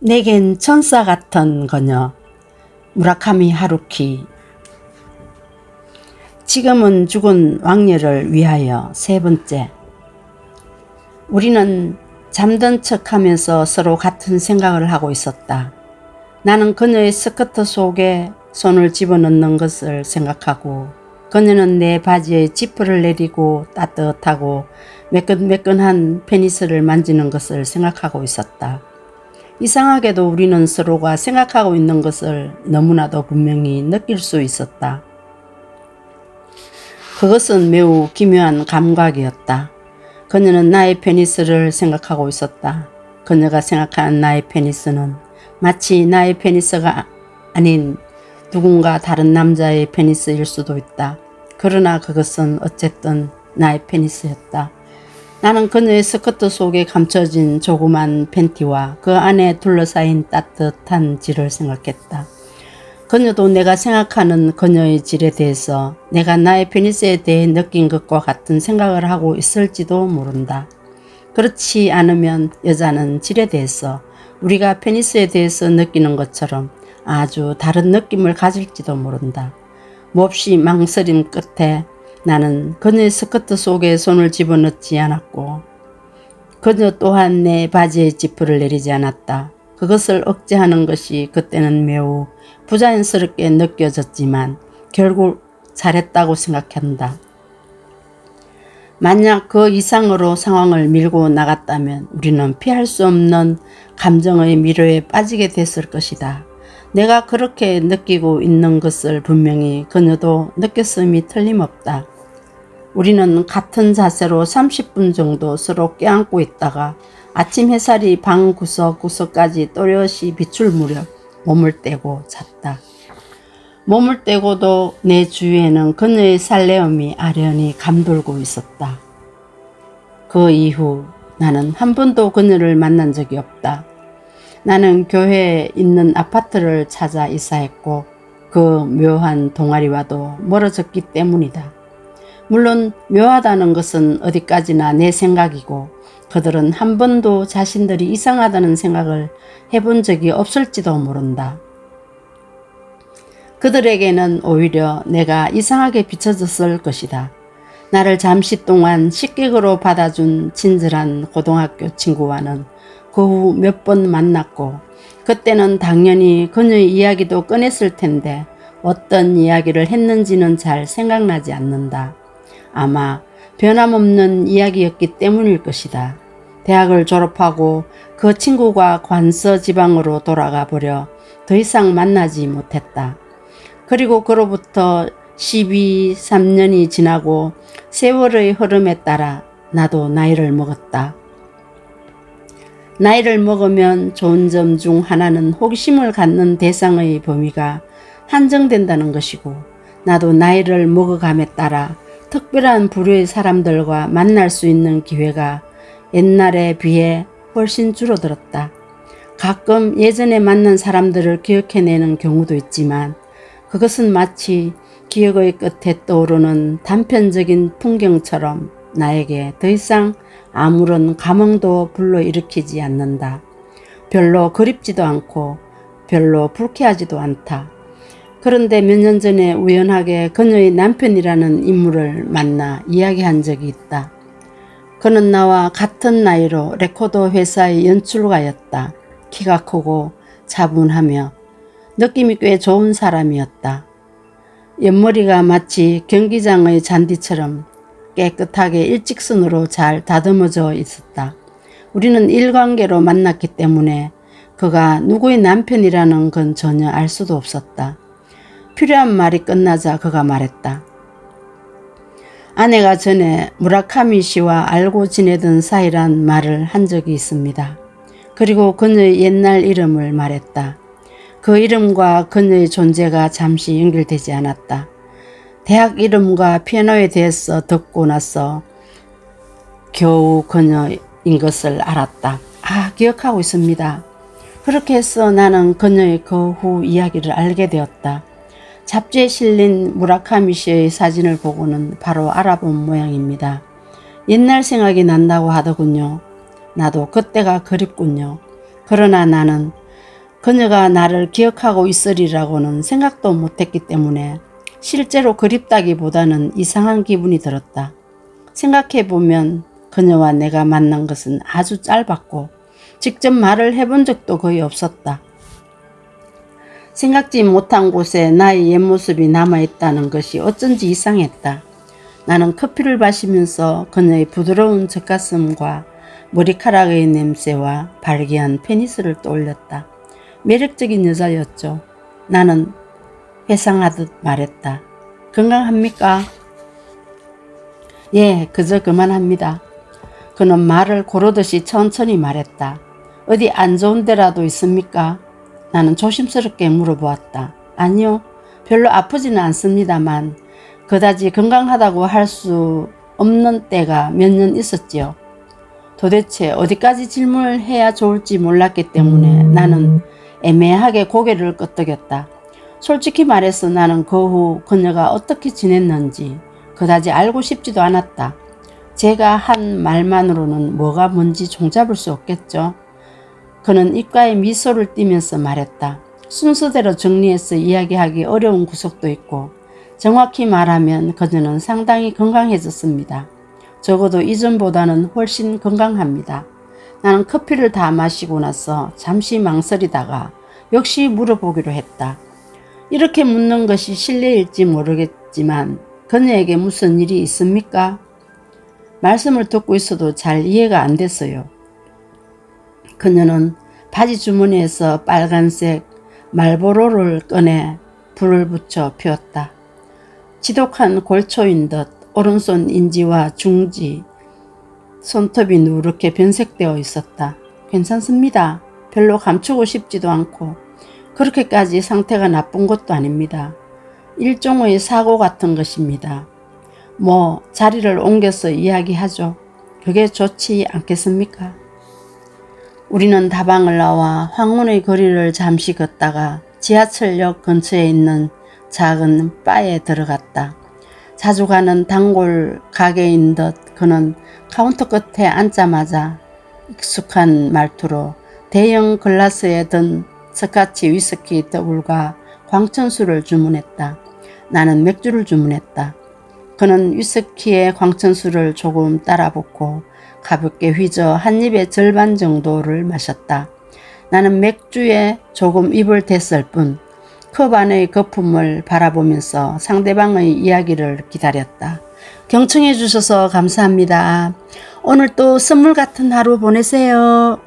내겐 천사 같은 그녀 무라카미 하루키. 지금은 죽은 왕녀를 위하여. 세 번째. 우리는 잠든 척하면서 서로 같은 생각을 하고 있었다. 나는 그녀의 스커트 속에 손을 집어넣는 것을 생각하고, 그녀는 내 바지에 지퍼를 내리고 따뜻하고 매끈매끈한 페니스를 만지는 것을 생각하고 있었다. 이상하게도 우리는 서로가 생각하고 있는 것을 너무나도 분명히 느낄 수 있었다. 그것은 매우 기묘한 감각이었다. 그녀는 나의 페니스를 생각하고 있었다. 그녀가 생각하는 나의 페니스는 마치 나의 페니스가 아닌 누군가 다른 남자의 페니스일 수도 있다. 그러나 그것은 어쨌든 나의 페니스였다. 나는 그녀의 스커트 속에 감춰진 조그만 팬티와 그 안에 둘러싸인 따뜻한 질을 생각했다. 그녀도 내가 생각하는 그녀의 질에 대해서 내가 나의 페니스에 대해 느낀 것과 같은 생각을 하고 있을지도 모른다. 그렇지 않으면 여자는 질에 대해서 우리가 페니스에 대해서 느끼는 것처럼 아주 다른 느낌을 가질지도 모른다. 몹시 망설임 끝에 나는 그녀의 스커트 속에 손을 집어넣지 않았고, 그녀 또한 내 바지의 지퍼를 내리지 않았다. 그것을 억제하는 것이 그때는 매우 부자연스럽게 느껴졌지만 결국 잘했다고 생각한다. 만약 그 이상으로 상황을 밀고 나갔다면 우리는 피할 수 없는 감정의 미로에 빠지게 됐을 것이다. 내가 그렇게 느끼고 있는 것을 분명히 그녀도 느꼈음이 틀림없다. 우리는 같은 자세로 30분 정도 서로 껴안고 있다가 아침 햇살이 방 구석구석까지 또렷이 비출 무렵 몸을 떼고 잤다. 몸을 떼고도 내 주위에는 그녀의 살레움이 아련히 감돌고 있었다. 그 이후 나는 한 번도 그녀를 만난 적이 없다. 나는 교회에 있는 아파트를 찾아 이사했고 그 묘한 동아리와도 멀어졌기 때문이다. 물론 묘하다는 것은 어디까지나 내 생각이고 그들은 한 번도 자신들이 이상하다는 생각을 해본 적이 없을지도 모른다. 그들에게는 오히려 내가 이상하게 비춰졌을 것이다. 나를 잠시 동안 식객으로 받아준 친절한 고등학교 친구와는 그 후 몇 번 만났고, 그때는 당연히 그녀의 이야기도 꺼냈을 텐데 어떤 이야기를 했는지는 잘 생각나지 않는다. 아마 변함없는 이야기였기 때문일 것이다. 대학을 졸업하고 그 친구가 관서 지방으로 돌아가 버려 더 이상 만나지 못했다. 그리고 그로부터 3년이 지나고 세월의 흐름에 따라 나도 나이를 먹었다. 나이를 먹으면 좋은 점 중 하나는 호기심을 갖는 대상의 범위가 한정된다는 것이고, 나도 나이를 먹어감에 따라 특별한 부류의 사람들과 만날 수 있는 기회가 옛날에 비해 훨씬 줄어들었다. 가끔 예전에 만난 사람들을 기억해내는 경우도 있지만 그것은 마치 기억의 끝에 떠오르는 단편적인 풍경처럼 나에게 더 이상 아무런 감흥도 불러일으키지 않는다. 별로 그립지도 않고 별로 불쾌하지도 않다. 그런데 몇 년 전에 우연하게 그녀의 남편이라는 인물을 만나 이야기한 적이 있다. 그는 나와 같은 나이로 레코더 회사의 연출가였다. 키가 크고 차분하며 느낌이 꽤 좋은 사람이었다. 옆머리가 마치 경기장의 잔디처럼 깨끗하게 일직선으로 잘 다듬어져 있었다. 우리는 일관계로 만났기 때문에 그가 누구의 남편이라는 건 전혀 알 수도 없었다. 필요한 말이 끝나자 그가 말했다. 아내가 전에 무라카미 씨와 알고 지내던 사이란 말을 한 적이 있습니다. 그리고 그녀의 옛날 이름을 말했다. 그 이름과 그녀의 존재가 잠시 연결되지 않았다. 대학 이름과 피아노에 대해서 듣고 나서 겨우 그녀인 것을 알았다. 기억하고 있습니다. 그렇게 해서 나는 그녀의 그 후 이야기를 알게 되었다. 잡지에 실린 무라카미 씨의 사진을 보고는 바로 알아본 모양입니다. 옛날 생각이 난다고 하더군요. 나도 그때가 그립군요. 그러나 나는 그녀가 나를 기억하고 있으리라고는 생각도 못했기 때문에 실제로 그립다기보다는 이상한 기분이 들었다. 생각해보면 그녀와 내가 만난 것은 아주 짧았고 직접 말을 해본 적도 거의 없었다. 생각지 못한 곳에 나의 옛모습이 남아있다는 것이 어쩐지 이상했다. 나는 커피를 마시면서 그녀의 부드러운 젖가슴과 머리카락의 냄새와 발기한 페니스를 떠올렸다. 매력적인 여자였죠. 나는 회상하듯 말했다. 건강합니까? 예, 그저 그만합니다. 그는 말을 고르듯이 천천히 말했다. 어디 안 좋은 데라도 있습니까? 나는 조심스럽게 물어보았다. 아니요, 별로 아프지는 않습니다만 그다지 건강하다고 할 수 없는 때가 몇 년 있었지요. 도대체 어디까지 질문을 해야 좋을지 몰랐기 때문에 나는 애매하게 고개를 끄덕였다. 솔직히 말해서 나는 그 후 그녀가 어떻게 지냈는지 그다지 알고 싶지도 않았다. 제가 한 말만으로는 뭐가 뭔지 종잡을 수 없겠죠. 그는 입가에 미소를 띠면서 말했다. 순서대로 정리해서 이야기하기 어려운 구석도 있고 정확히 말하면 그녀는 상당히 건강해졌습니다. 적어도 이전보다는 훨씬 건강합니다. 나는 커피를 다 마시고 나서 잠시 망설이다가 역시 물어보기로 했다. 이렇게 묻는 것이 실례일지 모르겠지만 그녀에게 무슨 일이 있습니까? 말씀을 듣고 있어도 잘 이해가 안 됐어요. 그녀는 바지 주머니에서 빨간색 말보로를 꺼내 불을 붙여 피웠다. 지독한 골초인 듯 오른손 인지와 중지, 손톱이 누렇게 변색되어 있었다. 괜찮습니다. 별로 감추고 싶지도 않고 그렇게까지 상태가 나쁜 것도 아닙니다. 일종의 사고 같은 것입니다. 뭐 자리를 옮겨서 이야기하죠. 그게 좋지 않겠습니까? 우리는 다방을 나와 황혼의 거리를 잠시 걷다가 지하철역 근처에 있는 작은 바에 들어갔다. 자주 가는 단골 가게인 듯 그는 카운터 끝에 앉자마자 익숙한 말투로 대형 글라스에 든 스카치 위스키 더블과 광천수를 주문했다. 나는 맥주를 주문했다. 그는 위스키에 광천수를 조금 따라 붓고 가볍게 휘저 한 입의 절반 정도를 마셨다. 나는 맥주에 조금 입을 댔을 뿐 컵 안의 거품을 바라보면서 상대방의 이야기를 기다렸다. 경청해 주셔서 감사합니다. 오늘 또 선물 같은 하루 보내세요.